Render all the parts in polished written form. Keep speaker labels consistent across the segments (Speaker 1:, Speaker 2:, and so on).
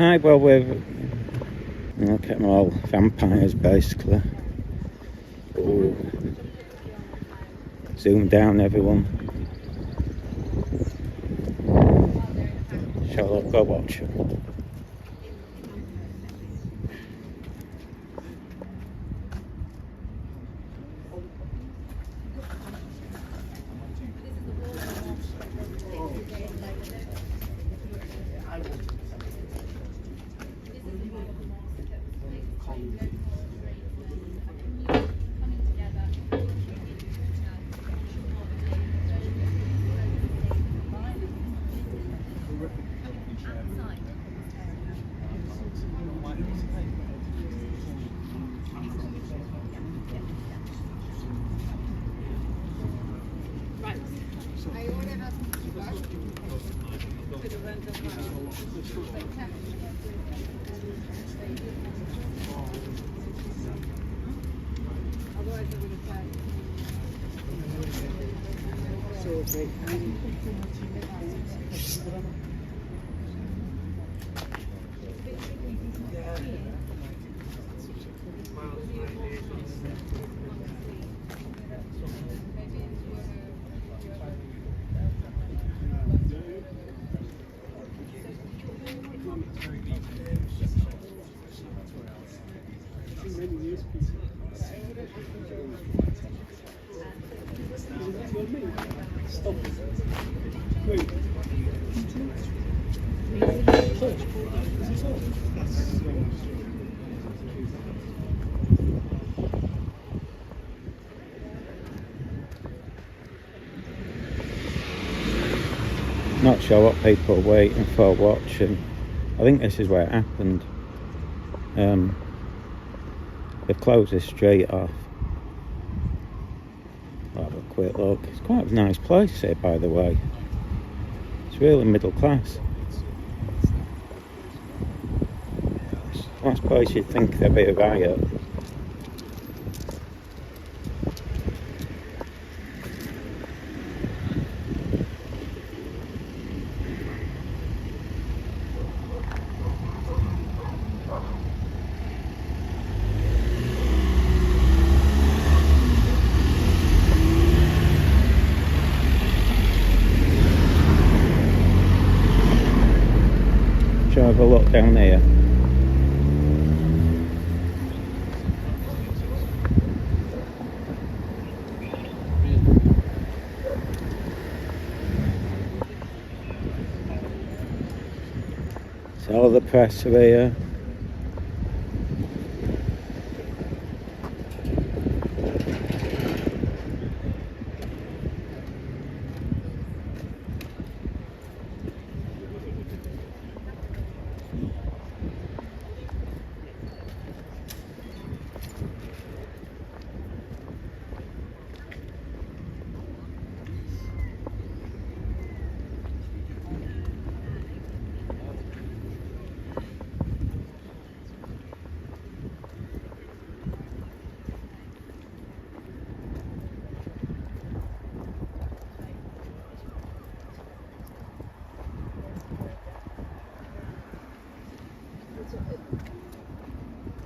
Speaker 1: Aye, well, we've... Look at them all, vampires, basically. Ooh. Zoom down, everyone. Shall I go watch it? Not sure what people are waiting for watching. I think this is where it happened. They've closed this street off. I'll have a quick look. It's quite a nice place here, by the way. It's really middle class. Last place you'd think there'd be a riot. Shall I have a look down here? So all the press are here.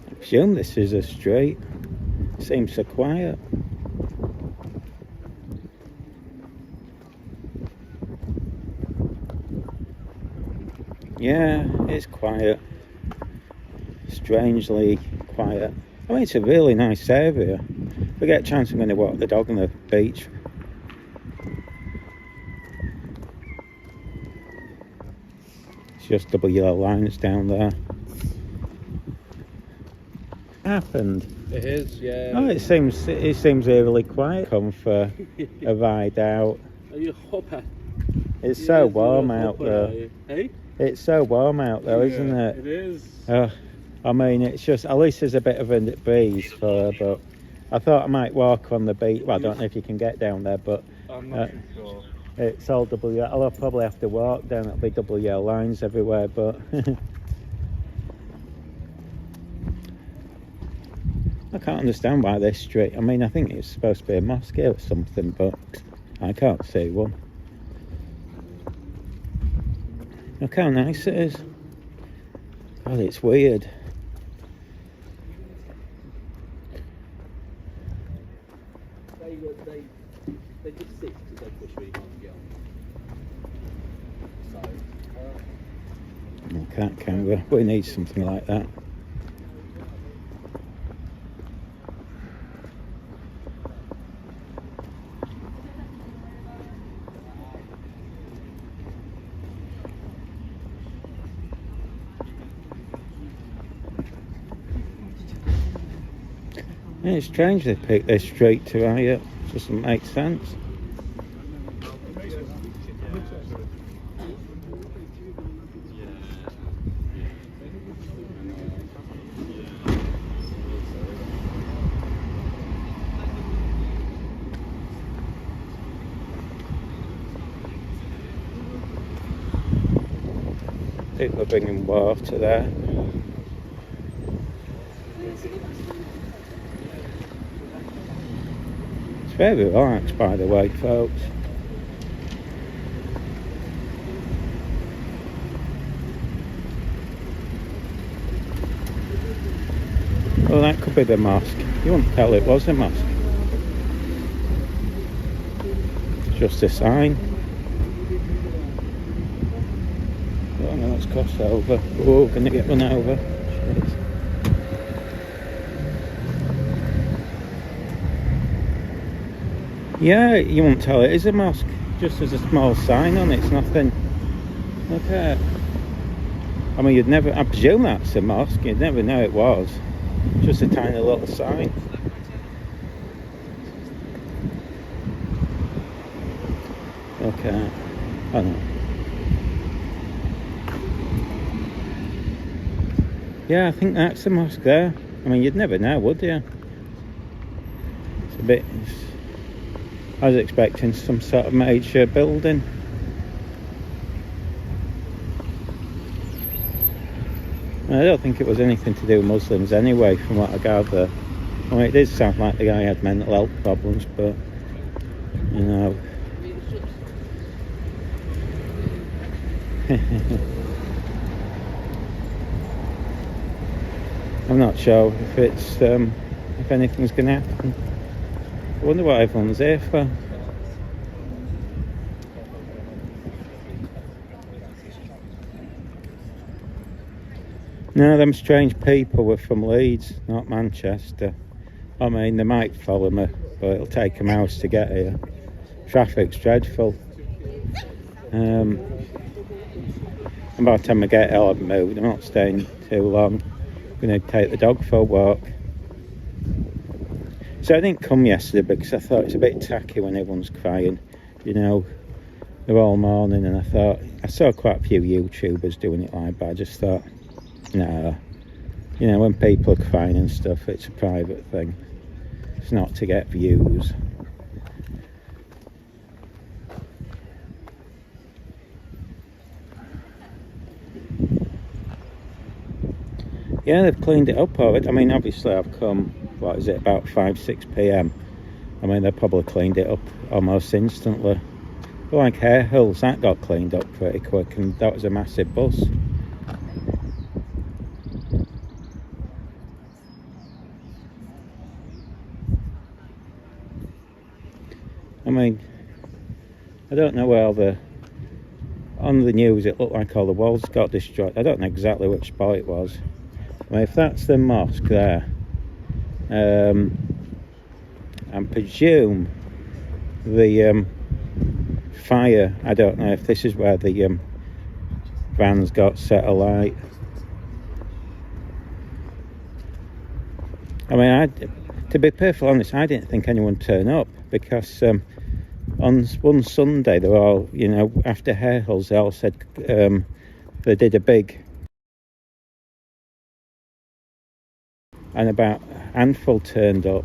Speaker 1: I presume this is a street. Seems so quiet. Yeah, it's quiet. Strangely quiet. I mean, it's a really nice area. If we get a chance, I'm going to walk the dog on the beach. It's just double yellow lines down there. Happened.
Speaker 2: It is, yeah.
Speaker 1: Oh, it seems really quiet. Come for a ride out.
Speaker 2: Are you a hopper?
Speaker 1: It's so warm out there.
Speaker 2: Hey?
Speaker 1: It's so warm out there, isn't it?
Speaker 2: It is.
Speaker 1: I mean, it's just, at least there's a bit of a breeze for her, but I thought I might walk on the beach. Well, I don't know if you can get down there, but
Speaker 2: I'm not sure.
Speaker 1: It's all double yellow. I'll probably have to walk down. It'll be double yellow lines everywhere, but I can't understand why this street. I mean, I think it's supposed to be a mosque or something, but I can't see one. Look how nice it is. God, it's weird.
Speaker 2: They just sit because they push really hard to get on. So,
Speaker 1: Can we? We need something like that. Yeah, it's strange they picked this street to riot. It doesn't make sense. People are bringing water there. It's very relaxed, by the way, folks. Well, that could be the mosque. You wouldn't tell it was a mosque. It's just a sign. Oh no, let's cross over. Oh, can it get run over? Shit. Yeah, you won't tell it is a mosque. Just as a small sign on it, it's nothing. Look at it. I mean, you'd never, I presume that's a mosque, you'd never know it was. Just a tiny little sign. Okay. Oh no. Yeah, I think that's the mosque there. I mean, you'd never know, would you? It's a bit... I was expecting some sort of major building. I don't think it was anything to do with Muslims anyway, from what I gather. I mean, it did sound like the guy had mental health problems, but, you know... I'm not sure if it's if anything's going to happen. I wonder what everyone's here for. No, them strange people were from Leeds, not Manchester. I mean, they might follow me, but it'll take them hours to get here. Traffic's dreadful. And by the time I get here, I'll have moved. I'm not staying too long. I'm going to take the dog for a walk. So I didn't come yesterday because I thought it's a bit tacky when everyone's crying. You know, they're all mourning, and I thought, I saw quite a few YouTubers doing it like, but I just thought, no. You know, when people are crying and stuff, it's a private thing. It's not to get views. Yeah, they've cleaned it up already. I mean, obviously I've come, what is it, about 5-6 p.m. I mean, they've probably cleaned it up almost instantly. But like Hare Hills, that got cleaned up pretty quick, and that was a massive bus. I mean, I don't know where all the... On the news, it looked like all the walls got destroyed. I don't know exactly which spot it was. I mean, if that's the mosque there, I presume the fire, I don't know if this is where the vans got set alight. I mean, to be perfectly honest, I didn't think anyone would turn up, because on one Sunday, they were all, you know, after Hare Hills, they all said they did a big... And about a handful turned up.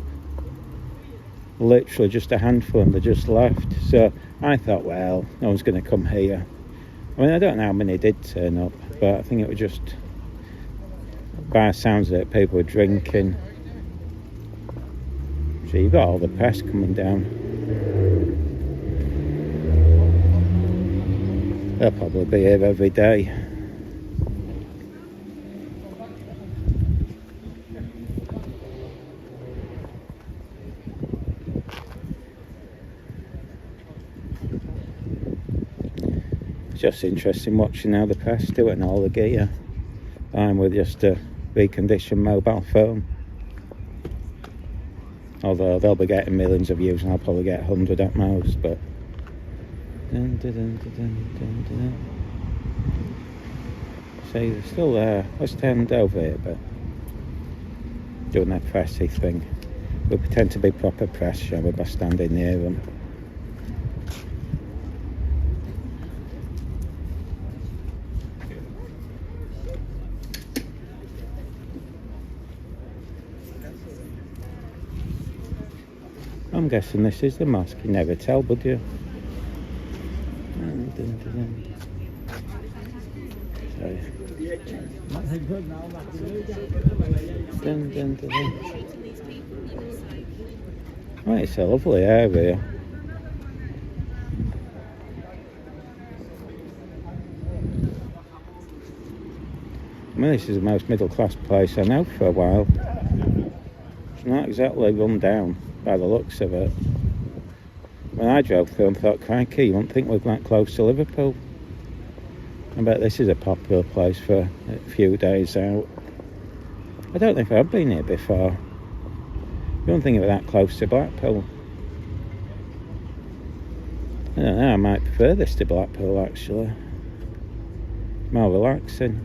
Speaker 1: Literally just a handful, and they just left. So I thought, well, no one's going to come here. I mean, I don't know how many did turn up, but I think it was just, by the sounds of it, people were drinking. So you've got all the press coming down. They'll probably be here every day. just interesting watching how the press do it and all the gear. I'm with just a reconditioned mobile phone. Although they'll be getting millions of views and I'll probably get 100 at most, but... See, they're still there. Let's stand over here, but... doing that pressy thing. We pretend to be proper press, shall we, by standing near them. I'm guessing this is the mosque. You never tell, would you? Oh, it's a lovely area. I mean, this is the most middle class place I know for a while. It's not exactly run down by the looks of it. When I drove through and thought, crikey, you wouldn't think we're that close to Liverpool. I bet this is a popular place for a few days out. I don't think I've been here before. You don't think it was that close to Blackpool. I don't know, I might prefer this to Blackpool actually. More relaxing.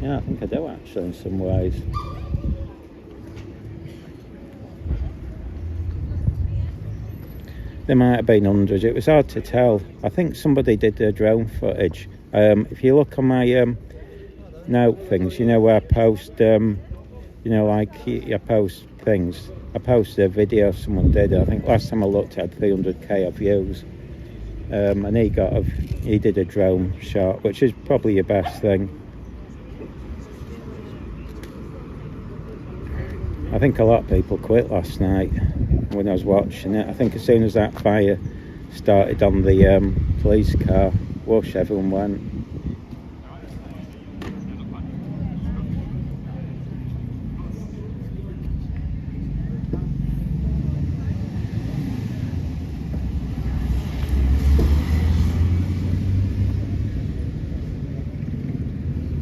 Speaker 1: Yeah, I think I do actually in some ways. There might have been hundreds, it was hard to tell. I think somebody did their drone footage. If you look on my note things, you know where I post, you know, like I post things. I posted a video someone did. I think last time I looked it had 300k of views. And he did a drone shot, which is probably your best thing. I think a lot of people quit last night when I was watching it. I think as soon as that fire started on the police car, whoosh, everyone went.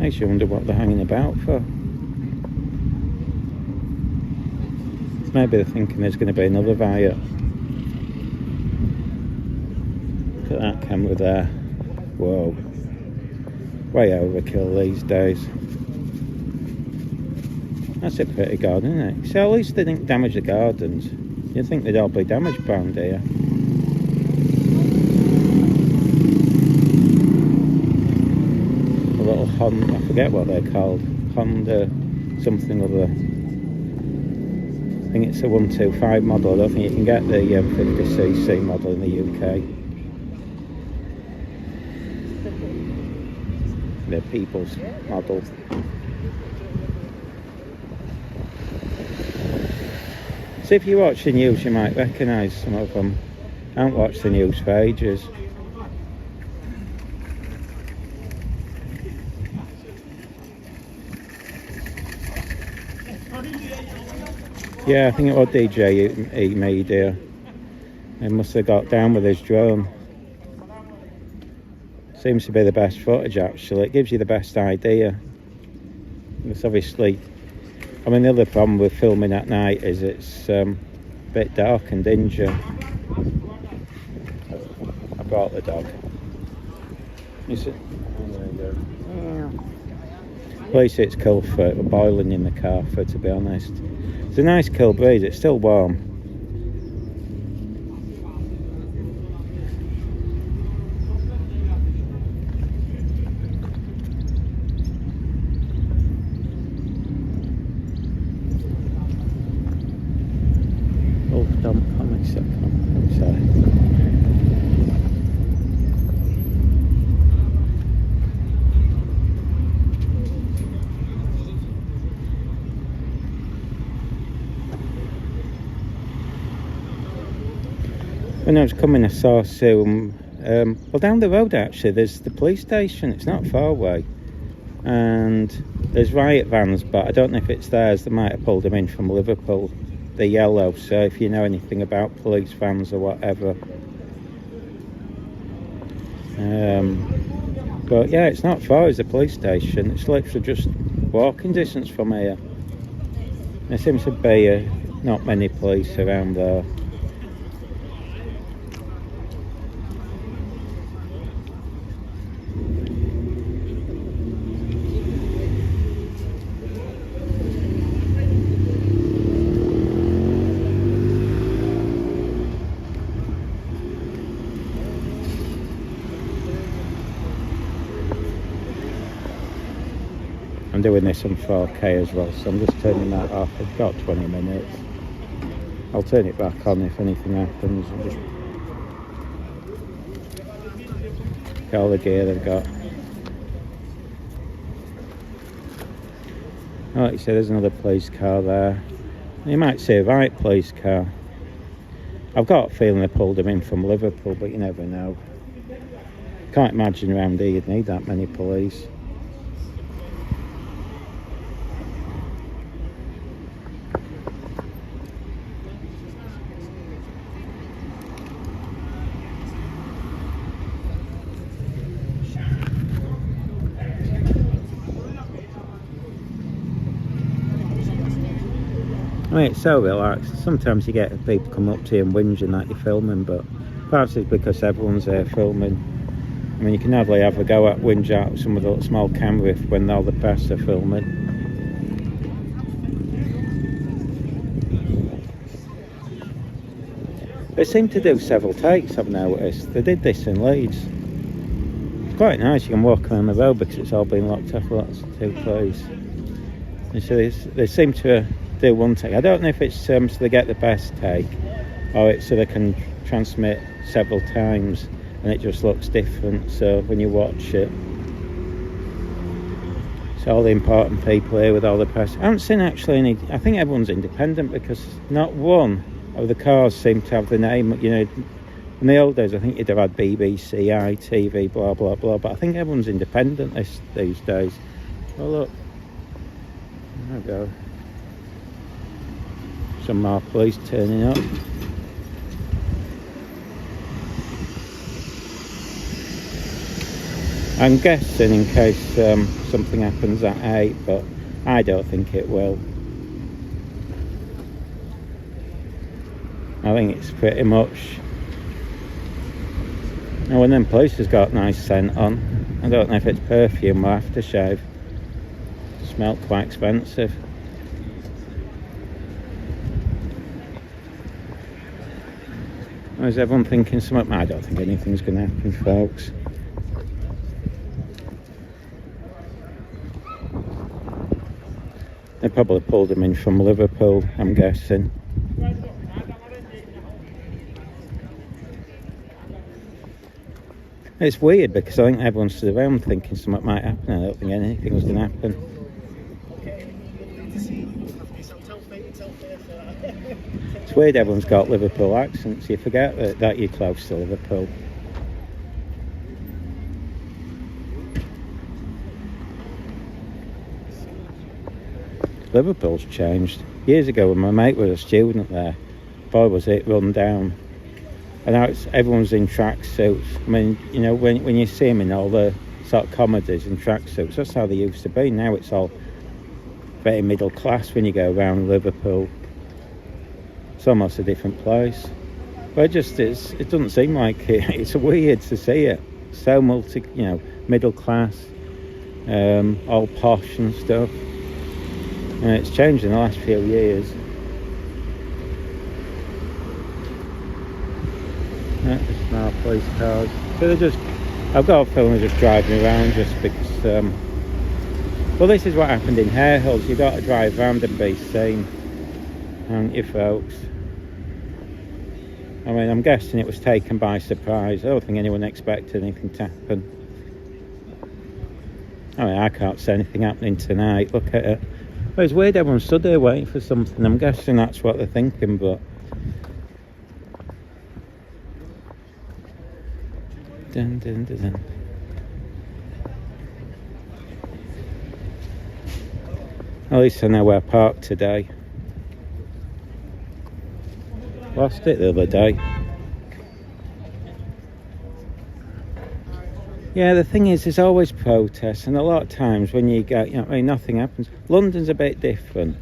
Speaker 1: Makes you wonder what they're hanging about for. Maybe they're thinking there's going to be another riot. Look at that camera there. Whoa. Way overkill these days. That's a pretty garden, isn't it? So at least they didn't damage the gardens. You'd think they'd all be damaged round here. A little Honda, I forget what they're called. Honda something other. I think it's a 125 model. I don't think you can get the 50cc model in the UK. The People's model. So if you watch the news, you might recognise some of them. I haven't watched the news for ages. Yeah, I think it was DJ Media. He must have got down with his drone. Seems to be the best footage actually. It gives you the best idea. It's obviously, I mean, the other problem with filming at night is it's a bit dark and dingy. I brought the dog. You see? At least it's cool for it. We're boiling in the car for, to be honest. It's a nice cool breeze, it's still warm. Oh, don't come a second. I'm sorry. When I was coming, I saw some, well, down the road actually, there's the police station. It's not far away. And there's riot vans, but I don't know if it's theirs. They might have pulled them in from Liverpool. They're yellow, so if you know anything about police vans or whatever. But yeah, it's not far as the police station. It's literally just walking distance from here. There seems to be not many police around there. I'm doing this on 4K as well, so I'm just turning that off. I've got 20 minutes. I'll turn it back on if anything happens. I'll just get all the gear I've got. Oh, like you said, there's another police car there. You might say a right police car. I've got a feeling they pulled him in from Liverpool, but you never know. Can't imagine around here you'd need that many police. I mean, it's so relaxed. Sometimes you get people come up to you and whinging that you're filming, but perhaps it's because everyone's there filming. I mean, you can hardly have a go at whinge out some of the small camera when all the press are filming. They seem to do several takes, I've noticed. They did this in Leeds. It's quite nice. You can walk around the road because it's all been locked off. Lots of two plays. And so they seem to do one take. I don't know if it's so they get the best take, or it's so they can transmit several times and it just looks different. So when you watch it, it's all the important people here with all the press. I haven't seen actually any. I think everyone's independent because not one of the cars seem to have the name. You know, in the old days, I think you'd have had BBC, ITV, blah blah blah. But I think everyone's independent these days. Oh look, there we go. Some more police turning up. I'm guessing in case something happens at 8, but I don't think it will. I think it's pretty much. Oh, and then police has got nice scent on. I don't know if it's perfume or aftershave. Smelled quite expensive. Or is everyone thinking something? I don't think anything's going to happen, folks. They probably pulled him in from Liverpool, I'm guessing. It's weird because I think everyone stood around thinking something might happen. I don't think anything was going to happen. It's weird everyone's got Liverpool accents. You forget that you're close to Liverpool. Liverpool's changed. Years ago when my mate was a student there, boy was it run down. And now everyone's in tracksuits. I mean, you know, when you see them in all the sort of comedies in tracksuits, that's how they used to be. Now it's all very middle class when you go around Liverpool. It's almost a different place. But it doesn't seem like it. It's weird to see it. So middle class, all posh and stuff. And it's changed in the last few years. Just now police cars. So I've got a feeling they're just driving around just because. Well, this is what happened in Hare Hills. You've got to drive around and be seen, haven't you, folks? I mean, I'm guessing it was taken by surprise. I don't think anyone expected anything to happen. I mean, I can't see anything happening tonight. Look at it. Well, it's weird everyone stood there waiting for something. I'm guessing that's what they're thinking, but... Dun, dun, dun, dun. At least I know where I parked today. Lost it the other day. Yeah, the thing is, there's always protests, and a lot of times when you get, nothing happens. London's a bit different.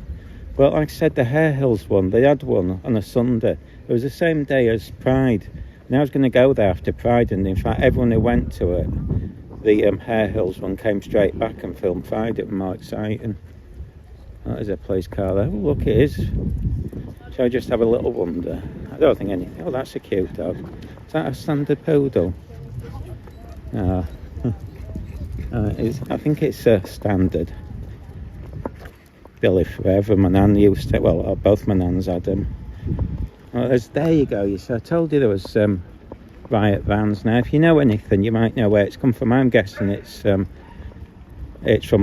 Speaker 1: But like I said, the Hare Hills one, they had one on a Sunday. It was the same day as Pride. And I was going to go there after Pride, and in fact, everyone who went to it, the Hare Hills one, came straight back and filmed Pride. It was more exciting. That is a police car there. Oh, look, it is. Shall I just have a little wander? I don't think anything. Oh, that's a cute dog. Is that a standard poodle? No. I think it's a standard. Billy forever. My nan used to. Well, both my nans had them. Well, there you go. I told you there was riot vans. Now, if you know anything, you might know where it's come from. I'm guessing it's from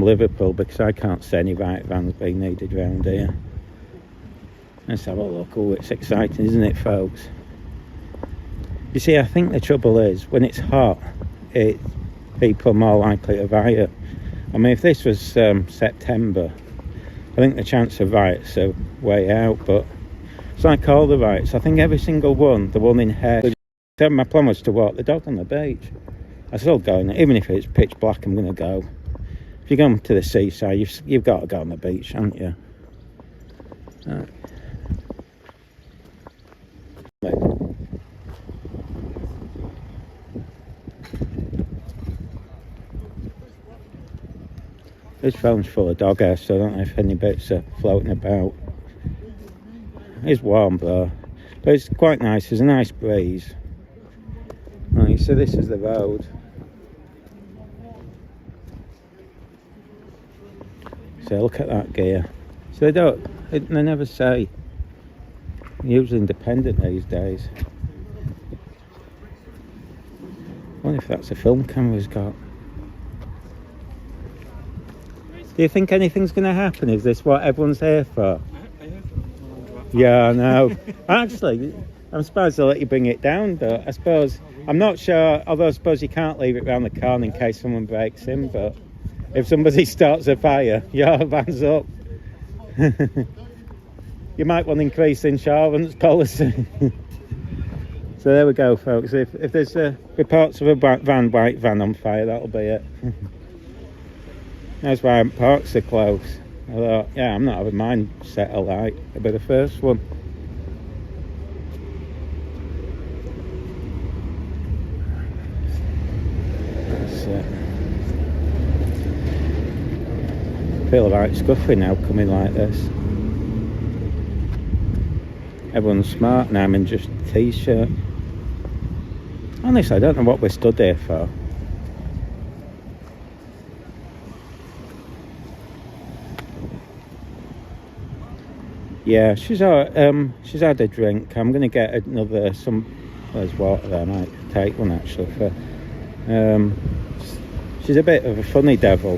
Speaker 1: Liverpool, because I can't see any riot vans being needed around here. Let's have a look. Oh, it's exciting, isn't it, folks? You see, I think the trouble is, when it's hot, people are more likely to riot. I mean, if this was September, I think the chance of riots are way out, but it's like all the riots. I think every single one, the one in Hare, my plan was to walk the dog on the beach. I'm still going, even if it's pitch black, I'm going to go. If you're going to the seaside, you've got to go on the beach, haven't you? Right. This phone's full of dog hair, so I don't know if any bits are floating about. It's warm though, but it's quite nice. There's a nice breeze. Right, so this is the road. So look at that gear. So they never say. They're usually independent these days. I wonder if that's a film camera's got. Do you think anything's going to happen? Is this what everyone's here for? Yeah, I know. Actually, I'm surprised they'll let you bring it down, but I suppose, I'm not sure, although I suppose you can't leave it round the corner in case someone breaks in, but if somebody starts a fire, your van's up. You might want to increase insurance policy. So there we go, folks. If there's reports of a white van on fire, that'll be it. That's why parks are close. I thought, yeah, I'm not having mine set alight. It'll be the first one. That's it. I feel like scuffy now coming like this. Everyone's smart now. I'm in just a t-shirt. Honestly, I don't know what we stood here for. Yeah, she's had a drink. I'm going to get another, there's water there, I might take one actually. She's a bit of a funny devil.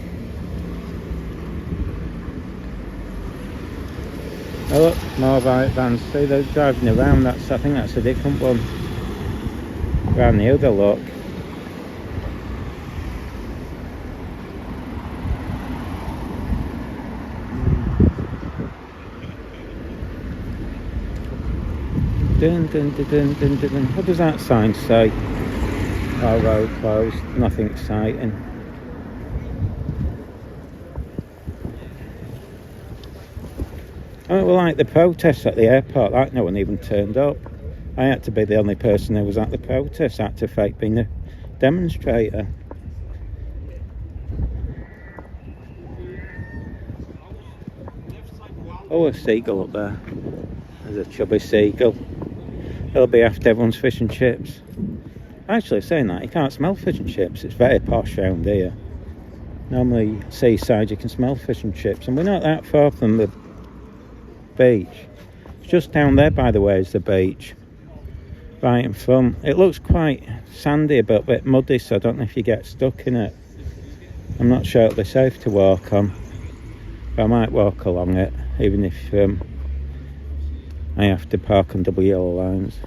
Speaker 1: Oh look, more riot vans. See, they're driving around. I think that's a different one. Around the other look. Dun, dun, dun, dun, dun, dun, dun. What does that sign say? Oh, road closed. Nothing exciting. Oh, well, like the protests at the airport, like no one even turned up. I had to be the only person who was at the protest. I had to fake being a demonstrator. Oh, a seagull up there. There's a chubby seagull. It'll be after everyone's fish and chips. Actually, saying that, you can't smell fish and chips. It's very posh round here. Normally, seaside, you can smell fish and chips. And we're not that far from the beach. It's just down there, by the way, is the beach. Right in front. It looks quite sandy, a bit muddy, so I don't know if you get stuck in it. I'm not sure it'll be safe to walk on. But I might walk along it, even if I have to park on double yellow lines.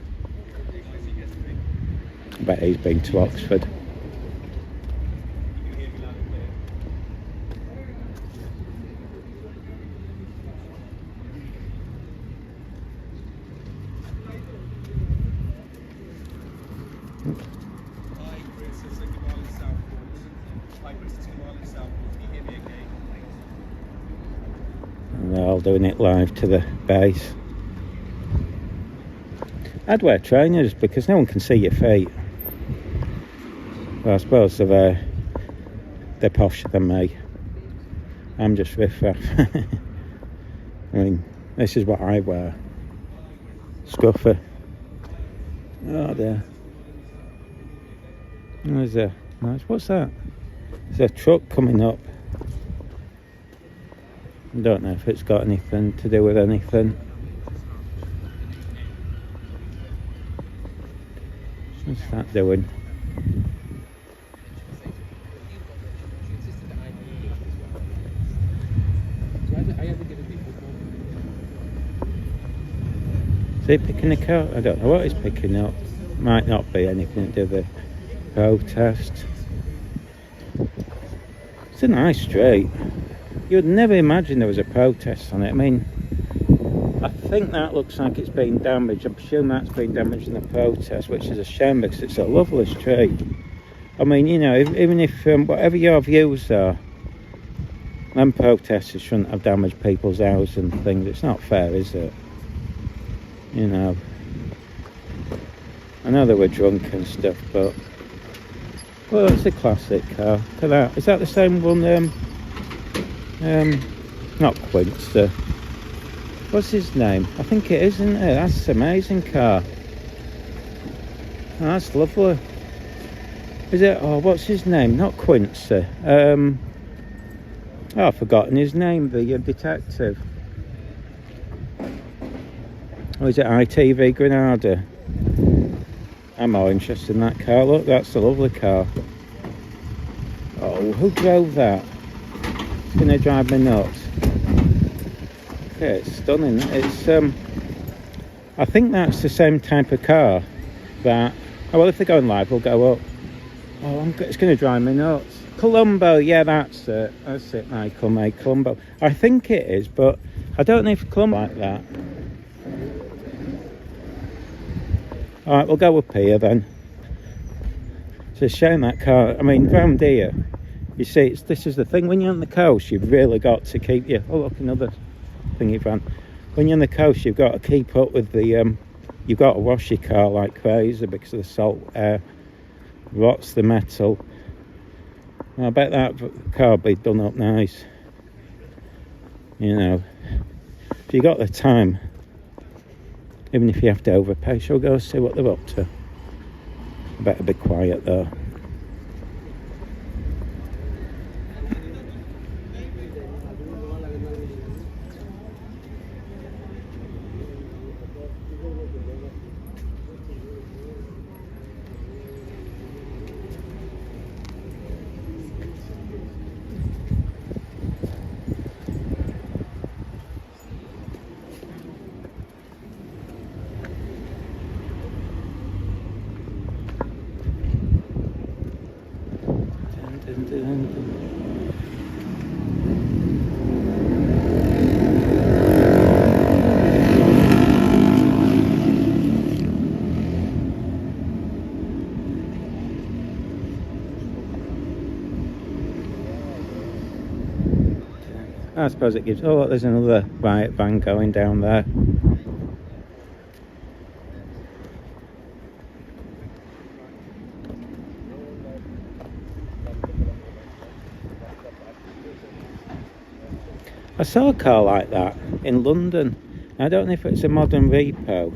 Speaker 1: I bet he's been to Oxford.
Speaker 3: Hi Chris, it's Southport.
Speaker 1: while doing it live to the base. I'd wear trainers because no one can see your feet. Well, I suppose they're posher than me. I'm just riff-raff. I mean, this is what I wear. Scuffer. Oh dear. There's a nice. What's that? There's a truck coming up. I don't know if it's got anything to do with anything. What's that doing? Is he picking a car? I don't know what he's picking up. Might not be anything to do with the protest. It's a nice street. You would never imagine there was a protest on it. I mean, I think that looks like it's been damaged. I presume that's been damaged in the protest, which is a shame because it's a lovely street. I mean, you know, even if whatever your views are, them protesters shouldn't have damaged people's houses and things. It's not fair, is it? You know, I know they were drunk and stuff, but well, it's a classic car. Look at that. Is that the same one? Not Quince. What's his name? I think it is, isn't it? That's an amazing car. Oh, that's lovely. Is it? Oh, what's his name? Not Quince. Oh, I've forgotten his name. The detective. Or is it ITV Granada? I'm more interested in that car. Look, that's a lovely car. Oh, who drove that? It's going to drive me nuts. Okay, it's stunning. It's I think that's the same type of car that... Oh, well, if they're going live, we'll go up. Oh, it's going to drive me nuts. Colombo, yeah, that's it. That's it, Michael May. Colombo. I think it is, but I don't know if Colombo like that. Alright, we'll go up here then. It's a shame that car. I mean, round here, you see, this is the thing. When you're on the coast, you've really got to keep your... Oh, look, another thingy van. When you're on the coast, you've got to keep up with the... you've got to wash your car like crazy because of the salt air. Rots the metal. I bet that car will be done up nice. You know, if you got the time... Even if you have to overpay, shall we go see what they're up to? I better be quiet though. I suppose it gives... Oh, look, there's another riot van going down there. I saw a car like that in London. I don't know if it's a modern repo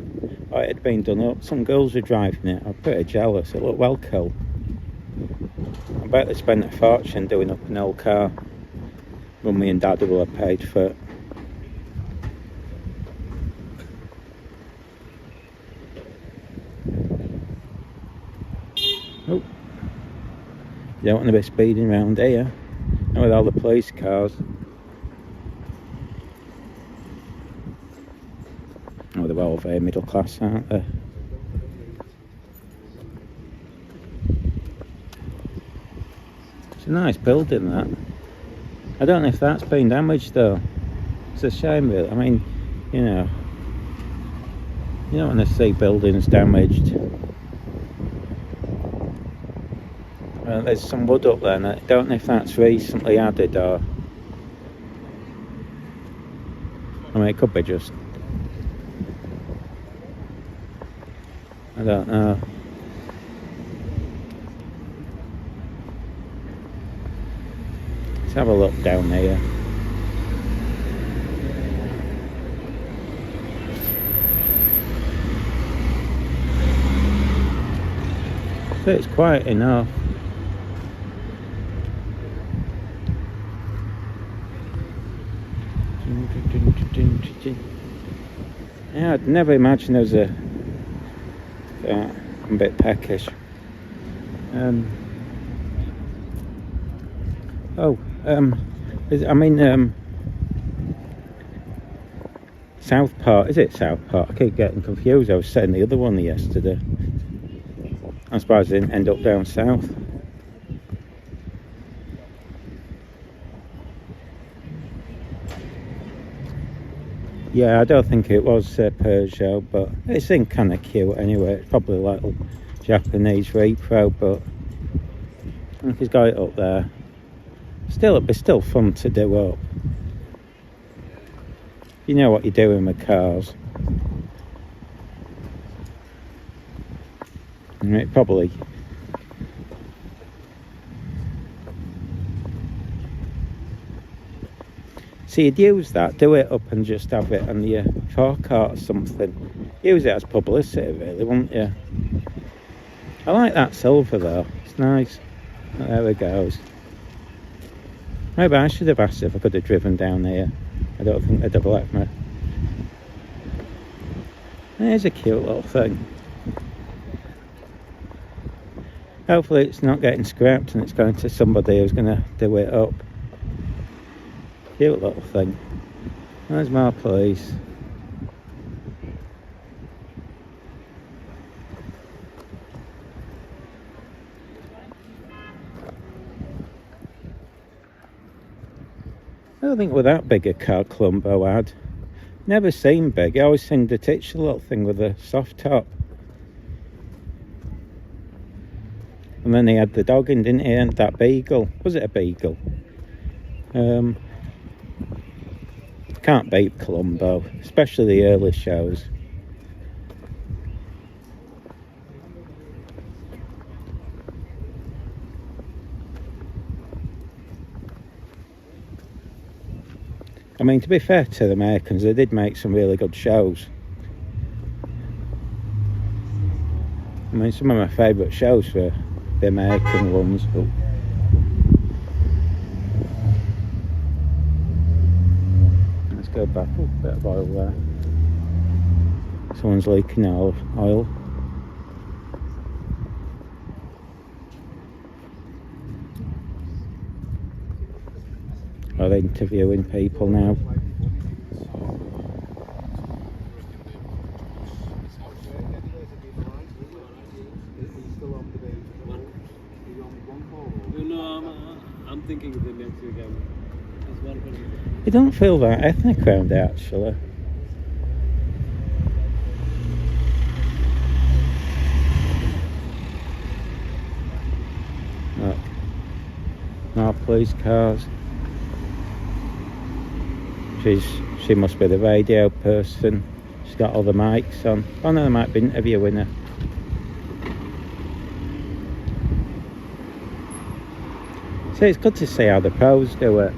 Speaker 1: or it had been done up. Some girls were driving it. I'm pretty jealous. It looked well cool. I bet they spent a fortune doing up an old car. Mummy and Dad will have paid for it. Oh, you don't want to be speeding around here. Not with all the police cars. Oh, they're all very middle class, aren't they? It's a nice building, that. I don't know if that's been damaged though. It's a shame, really. I mean, you know, you don't want to see buildings damaged. There's some wood up there, and I don't know if that's recently added or... I mean, it could be just... I don't know. Let's have a look down here. So it's quiet enough. Yeah, I'd never imagined there was a... I'm a bit peckish. Southport, is it Southport? I keep getting confused. I was saying the other one yesterday. I'm surprised I didn't end up down south. Yeah, I don't think it was Peugeot, but it seemed kind of cute anyway. It's probably a little Japanese repro, but I think he's got it up there. Still, it'd be still fun to do up. You know what you're doing with cars. And it probably... So you'd use that, do it up and just have it on your forecourt or something. Use it as publicity really, wouldn't you? I like that silver though, it's nice. There it goes. Maybe I should have asked if I could have driven down here. I don't think they'd have let me. There's a cute little thing. Hopefully it's not getting scrapped and it's going to somebody who's going to do it up. Cute little thing. There's more police. I don't think with that big a car Columbo had. Never seen big. I always seen the titular little thing with a soft top. And then he had the dog in, didn't he? And that beagle. Was it a beagle? Can't beat Columbo, especially the early shows. I mean, to be fair to the Americans, they did make some really good shows. I mean, some of my favourite shows were the American ones. But let's go back. Oh, bit of oil there. Someone's leaking oil. Are they interviewing people now?
Speaker 2: I'm thinking of the next again.
Speaker 1: You don't feel that ethnic around it, actually. Look. More police cars. She must be the radio person. She's got all the mics on. Oh no, they might be interviewing her. So it's good to see how the pros do it.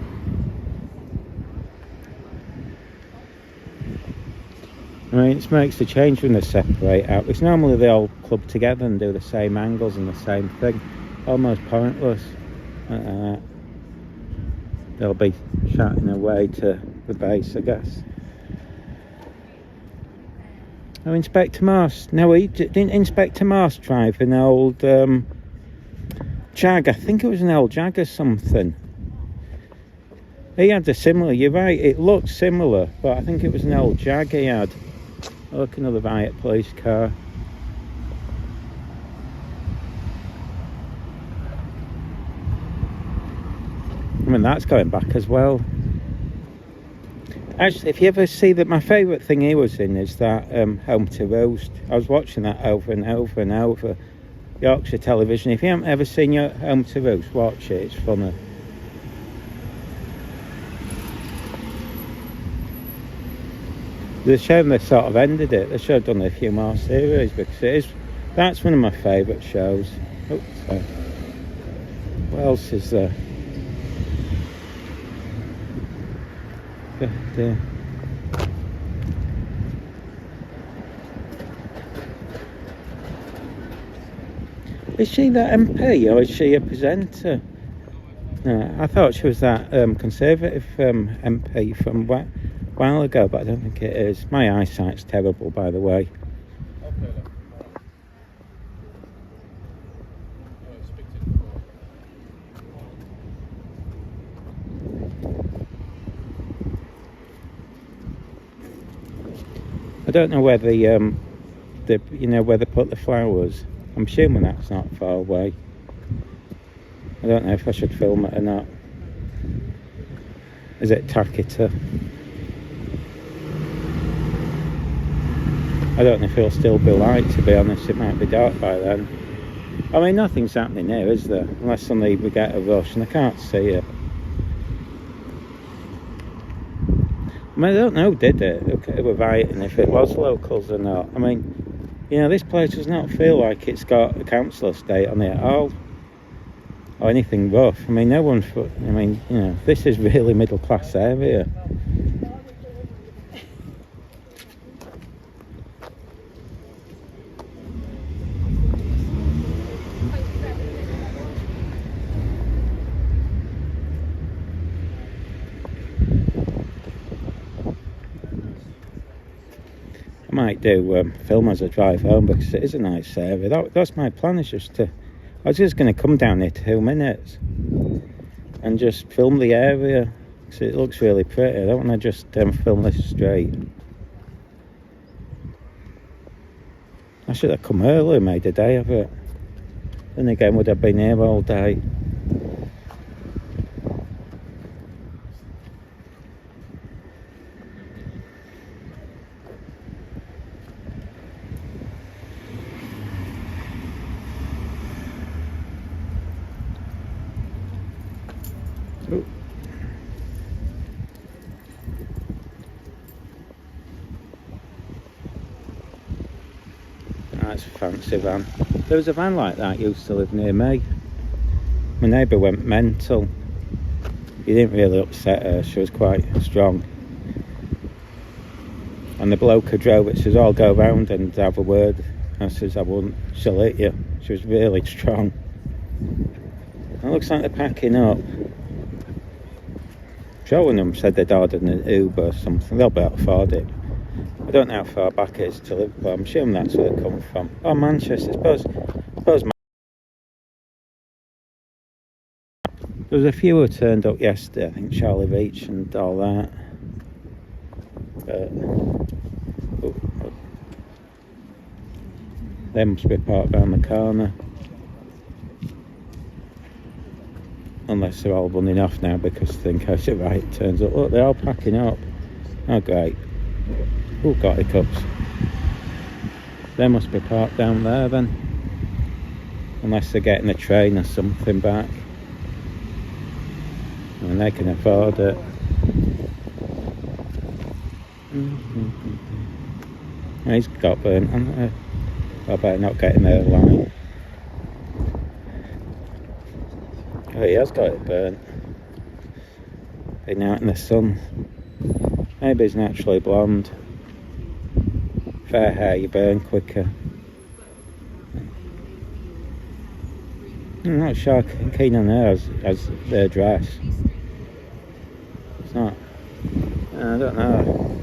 Speaker 1: I mean, it makes a change when they separate out. It's normally they all club together and do the same angles and the same thing. Almost pointless. They'll be shouting away to the base, I guess. Oh, Inspector Morse. No, didn't Inspector Morse drive an old Jag? I think it was an old Jag or something. He had a similar, you're right, it looked similar, but I think it was an old Jag he had. Look, another riot police car. I mean, that's going back as well. Actually, if you ever see that, my favourite thing he was in is that Home to Roost. I was watching that over and over and over. Yorkshire television. If you haven't ever seen your Home to Roost, watch it, it's funny. It's a shame they sort of ended it. They should have done a few more series because that's one of my favourite shows. Oops, what else is there? Yeah. Is she that MP or is she a presenter? No, I thought she was that Conservative MP from a while ago, but I don't think it is. My eyesight's terrible, by the way. I don't know where where they put the flowers. I'm assuming that's not far away. I don't know if I should film it or not. Is it Takita? I don't know if it'll still be light, to be honest. It might be dark by then. I mean, nothing's happening here, is there? Unless suddenly we get a rush and I can't see it. I mean, I don't know, did it? Okay, we're rioting if it was locals or not. I mean, this place does not feel like it's got a council estate on it at all. Or anything rough. I mean, this is really middle class area. I might do film as I drive home because it is a nice area. That's my plan, is just to... I was just going to come down here 2 minutes and just film the area because it looks really pretty. I don't want to just film this straight. I should have come earlier and made a day of it. Then again, would have been here all day. Ooh. That's a fancy van. There was a van like that used to live near me. My neighbour went mental. He didn't really upset her, she was quite strong. And the bloke who drove it says, I'll go round and have a word. I says, I wouldn't, she'll hit you. She was really strong. It looks like they're packing up. Joe and them said they'd ordered an Uber or something. They'll be able to afford it. I don't know how far back it is to Liverpool. I'm assuming that's where they come from. Oh, Manchester. I suppose there was a few who turned up yesterday. I think Charlie Beach and all that. But they must be parked around the corner. Unless they're all running off now because they think as it right turns up. Look, they're all packing up. Oh, great. Oh, got hiccups. They must be parked down there then. Unless they're getting a train or something back. And they can afford it. He's got burnt, hasn't he? I better not get in there line. Oh, he has got it burnt. Been out in the sun. Maybe he's naturally blonde. Fair hair, you burn quicker. I'm not sure keen on her as their dress. It's not. I don't know.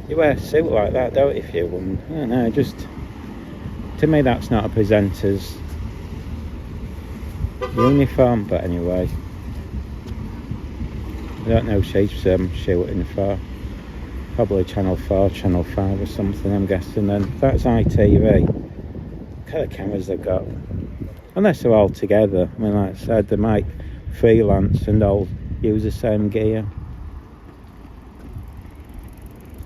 Speaker 1: You wear a suit like that, don't you, if you're a woman? I don't know, just... To me, that's not a presenter's uniform, but anyway. I don't know who she's shooting for. Probably Channel 4, Channel 5 or something, I'm guessing then. That's ITV. What kind of cameras they've got? Unless they're all together. I mean, like I said, they might freelance and all use the same gear.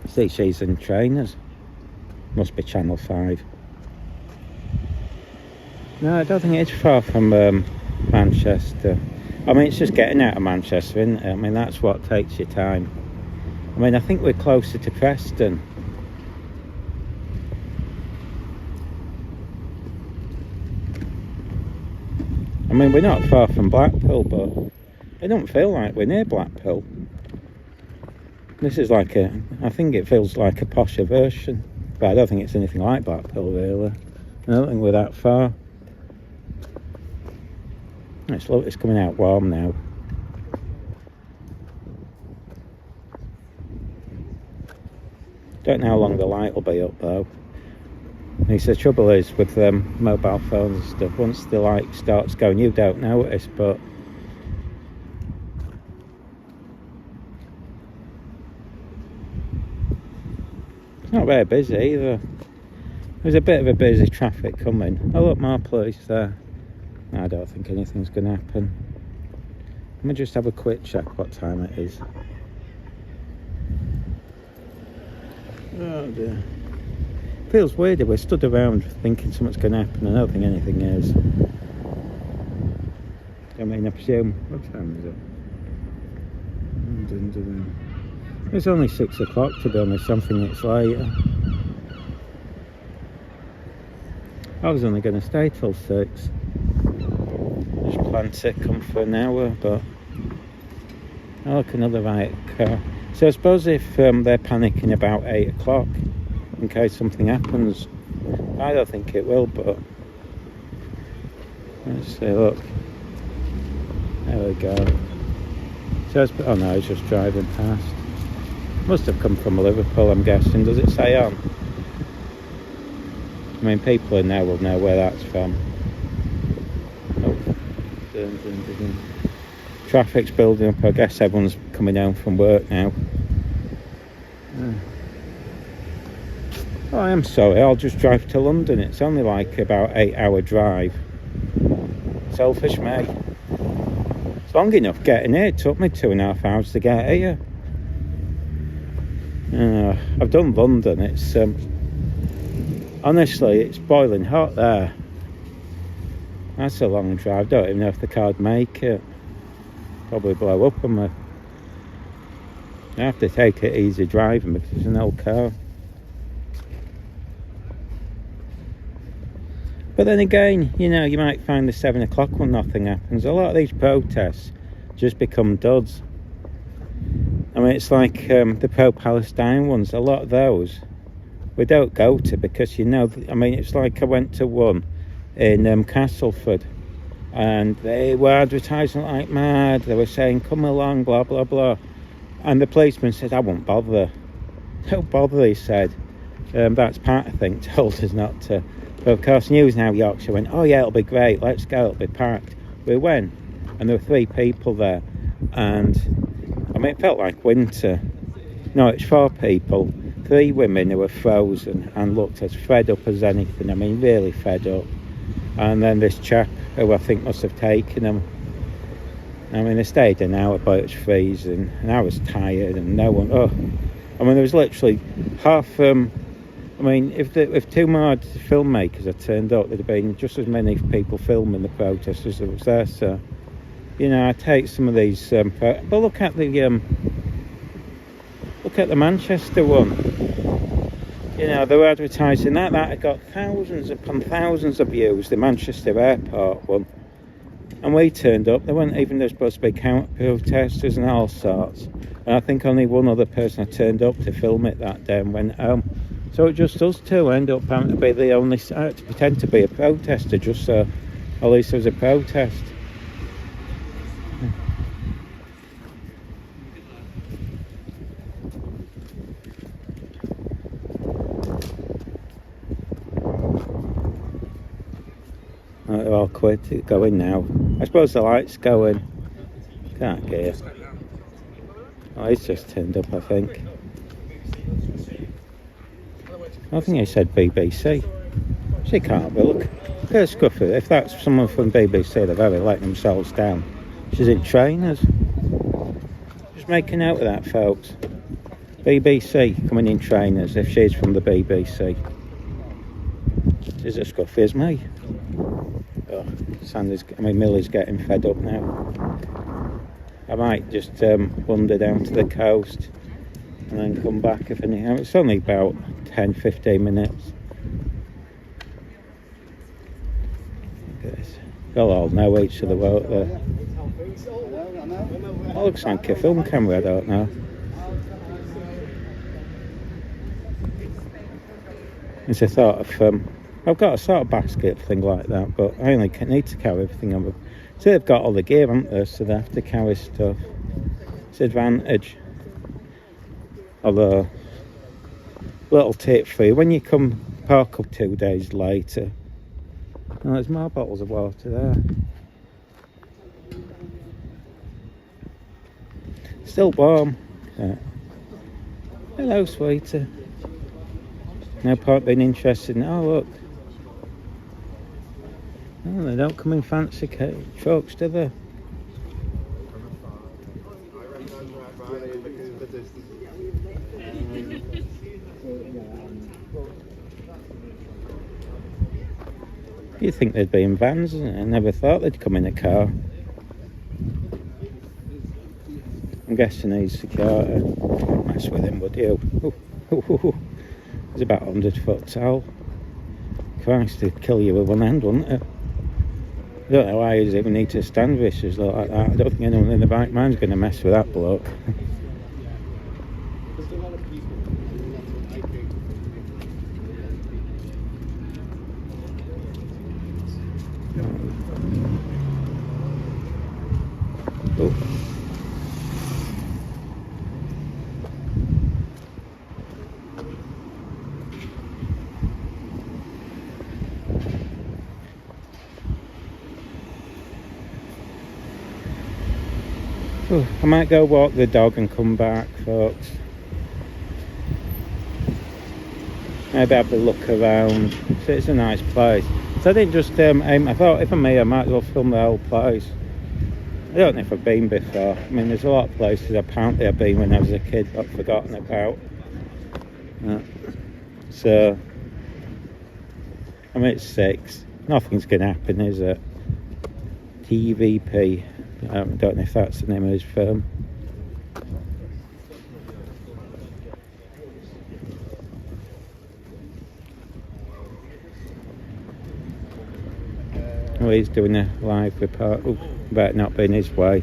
Speaker 1: See, she's in trainers. Must be Channel 5. No, I don't think it's far from Manchester. I mean, it's just getting out of Manchester, isn't it? I mean, that's what takes your time. I mean, I think we're closer to Preston. I mean, we're not far from Blackpool, but it don't feel like we're near Blackpool. This is like I think it feels like a posher version, but I don't think it's anything like Blackpool, really. I don't think we're that far. It's coming out warm now. Don't know how long the light will be up though. The trouble is with mobile phones and stuff, once the light starts going, you don't notice, but it's not very busy either. There's a bit of a busy traffic coming. Oh look, more police there. I don't think anything's going to happen. Let me just have a quick check what time it is. Oh dear. Feels weird if we're stood around thinking something's going to happen. I don't think anything is. I mean, I presume. What time is it? It's only 6 o'clock to be honest. Something it's later. I was only going to stay till 6. Just planned to come for an hour, but oh look, another riot car. So I suppose if they're panicking about 8 o'clock in case something happens, I don't think it will, but let's see, look, there we go. So oh no, he's just driving past. Must have come from Liverpool, I'm guessing. Does it say on? I mean, people in there will know where that's from. Oh. Dun, dun, dun, dun. Traffic's building up. I guess everyone's coming home from work now. Oh, I am sorry, I'll just drive to London. It's only like about 8-hour drive. Selfish me. It's long enough getting here. It took me 2.5 hours to get here. I've done London. It's honestly, it's boiling hot there. That's a long drive. Don't even know if the car'd make it. Probably blow up on me. I have to take it easy driving because it's an old car. But then again, you know, you might find the 7 o'clock when nothing happens. A lot of these protests just become duds. I mean, it's like the pro-Palestine ones. A lot of those we don't go to because, you know, I mean, it's like I went to one in Castleford and they were advertising like mad. They were saying, come along, blah, blah, blah. And the policeman said, I won't bother. Don't bother, he said. That's part, I think, told us not to. But of course, News Now Yorkshire went, oh yeah, it'll be great, let's go, it'll be packed. We went, and there were 3 people there, and I mean, it felt like winter. No, it's 4 people, 3 women who were frozen and looked as fed up as anything. I mean, really fed up. And then this chap who I think must have taken them. I mean, they stayed an hour, but it was freezing, and I was tired, and no one. Oh, I mean, there was literally half. I mean, if 2 more filmmakers had turned up, there'd have been just as many people filming the protest as there was there. So, you know, I take some of these. But look at the Manchester one. You know, they were advertising that had got thousands upon thousands of views. The Manchester Airport one, and we turned up. There weren't even supposed to be counter protesters and all sorts. And I think only one other person had turned up to film it that day and went home. So it just us two end up having to be the only to pretend to be a protester, just so at least there was a protest. Right, they're all quit going now. I suppose the light's going. Can't get it. Oh, he's just turned up, I think. I think he said BBC. She can't be. Look at her scruffy. If that's someone from BBC, they're very letting themselves down. She's in trainers. Just making out of that, folks. BBC coming in trainers if she's from the BBC. She's as scruffy as me. Oh, Millie's getting fed up now. I might just wander down to the coast. and then come back if any. It's only about 10-15 minutes. They'll all know each other, won't they? It looks like a film camera, I don't know. It's a sort of I've got a sort of basket thing like that, but I only need to carry everything on. So they've got all the gear, haven't they? So they have to carry stuff. It's an advantage. Although, little tip for you, when you come park up 2 days later, oh, there's more bottles of water there. Still warm. Yeah. Hello, sweetie. No point being interested in, oh look. Oh, they don't come in fancy trucks, do they? You'd think they'd be in vans, isn't it? I never thought they'd come in a car. I'm guessing he's security. Mess with him, would you? It's about 100 foot tall. Christ, he'd kill you with one hand, wouldn't it? I don't know why he'd even need to stand vicious like that. I don't think anyone in the right mind's going to mess with that bloke. Oh. I might go walk the dog and come back, folks. Maybe have a look around. So it's a nice place. So I didn't just I thought if I'm me, I might as well film the whole place. I don't know if I've been before. I mean, there's a lot of places apparently I've been when I was a kid but I've forgotten about. So, I mean, it's 6. Nothing's going to happen, is it? TVP. I don't know if that's the name of his firm. Oh, he's doing a live report. Oh, better not be in his way.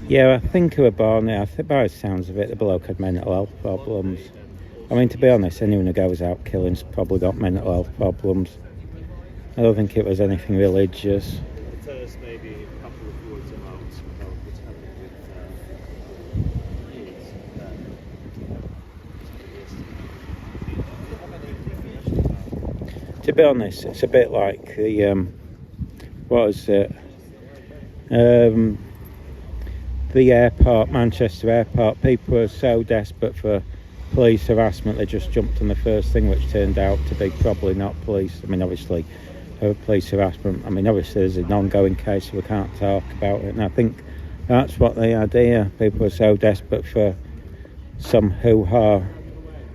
Speaker 1: Yeah, I think he was born there. I think by the sounds of it, the bloke had mental health problems. I mean, to be honest, anyone who goes out killing's probably got mental health problems. I don't think it was anything religious.
Speaker 2: First, maybe a couple of words about what's happening with
Speaker 1: To be honest, it's a bit like the what is it? The airport, Manchester Airport. People were so desperate for police harassment, they just jumped on the first thing, which turned out to be probably not police. I mean, obviously, police harassment. I mean, obviously, there's an ongoing case, so we can't talk about it. And I think that's what they had here. People were so desperate for some hoo-ha,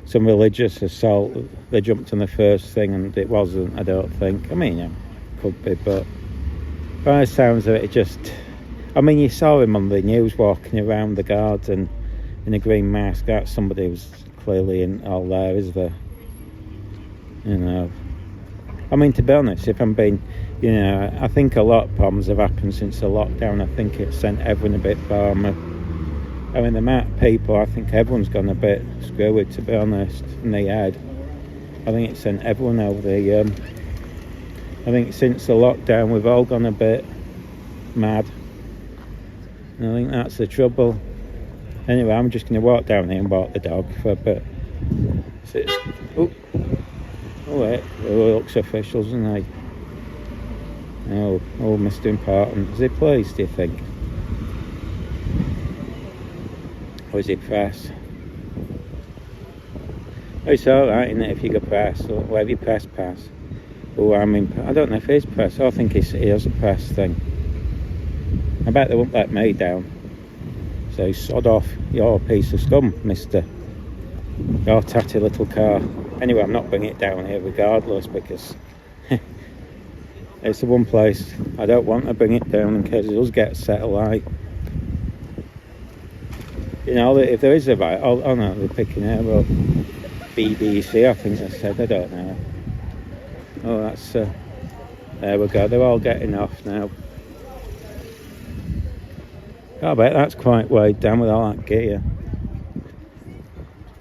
Speaker 1: some religious assault, they jumped on the first thing, and it wasn't, I don't think. I mean, it could be, but by the sounds of it, it just... I mean, you saw him on the news walking around the garden in a green mask. That's somebody who's clearly in all there, is there? You know. I mean, to be honest, if I'm being, you know, I think a lot of problems have happened since the lockdown. I think it sent everyone a bit balmer. I mean, the amount of people, I think everyone's gone a bit screwy, to be honest, in the head. I think it sent everyone over the, I think since the lockdown, we've all gone a bit mad. And I think that's the trouble. Anyway, I'm just going to walk down here and walk the dog for a bit. Oh wait, he looks official, doesn't he? Oh, Mr. Important. Is he pleased, do you think? Or is he press? Oh, it's alright, isn't it, if you go press, or whatever you press, pass. Oh, I mean, I don't know if he's press. I think he has a press thing. I bet they won't let me down. So sod off, your piece of scum, mister. Your tatty little car. Anyway, I'm not bringing it down here regardless, because it's the one place I don't want to bring it down in case it does get set alight. You know, if there is a riot, oh no, they're picking it up. BBC, I think they said, I don't know. Oh, that's, there we go, they're all getting off now. I bet that's quite weighed down with all that gear.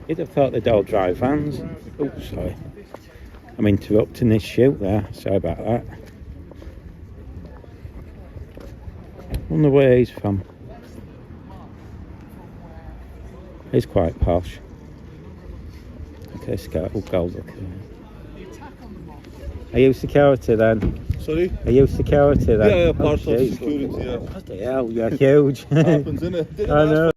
Speaker 1: You'd have thought they'd all drive vans. Oh, sorry. I'm interrupting this shoot there, sorry about that. Wonder where he's from. He's quite posh. Okay, Scout. Oh, gold. Okay. Are you security then?
Speaker 3: Sorry?
Speaker 1: Are you security then?
Speaker 3: Yeah, part of
Speaker 1: geez.
Speaker 3: security, yeah.
Speaker 1: Bloody hell, you're huge.
Speaker 3: Happens, innit?
Speaker 1: I know.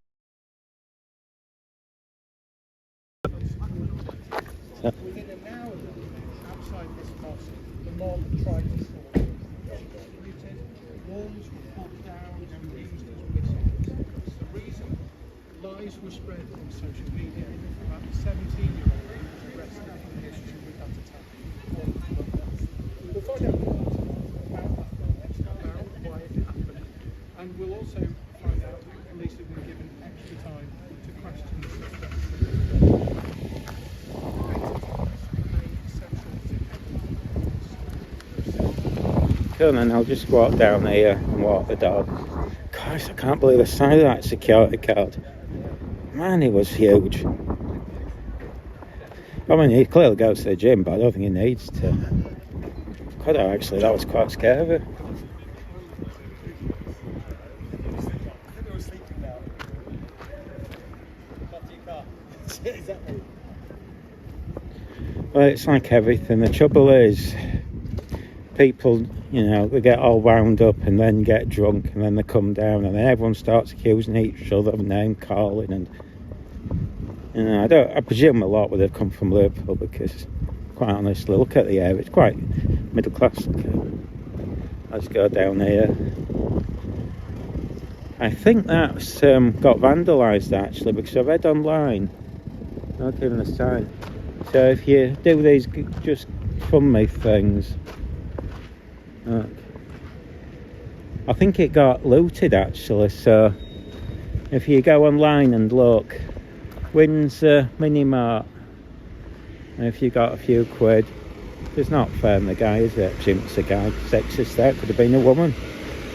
Speaker 4: Within an hour outside this mosque, the mob tried to storm. Looted, walls were pulled down and used as missiles. The reason? Lies were spread on social media about the 17-year-old who was arrested in connection with that attack. We'll find out more about why it happened, and we'll also find out that police have been given extra time to question the suspects.
Speaker 1: Cool, and I'll just walk down here and walk the dog. Gosh, I can't believe the size of that security guard. Man, he was huge. I mean, he clearly goes to the gym, but I don't think he needs to. God, actually, that was quite scary. Well, it's like everything. The trouble is, people, you know, they get all wound up and then get drunk and then they come down and then everyone starts accusing each other of name calling, and you know, I presume a lot would have come from Liverpool, because quite honestly, look at the area, it's quite middle class. Let's go down here. I think that's got vandalised actually, because I read online, not given a sign. So if you do these just fun me things, look, I think it got looted actually. So if you go online and look, Windsor Mini Mart, and if you got a few quid, it's not fair on the guy, is it? Presume it's a guy, sexist there, could have been a woman.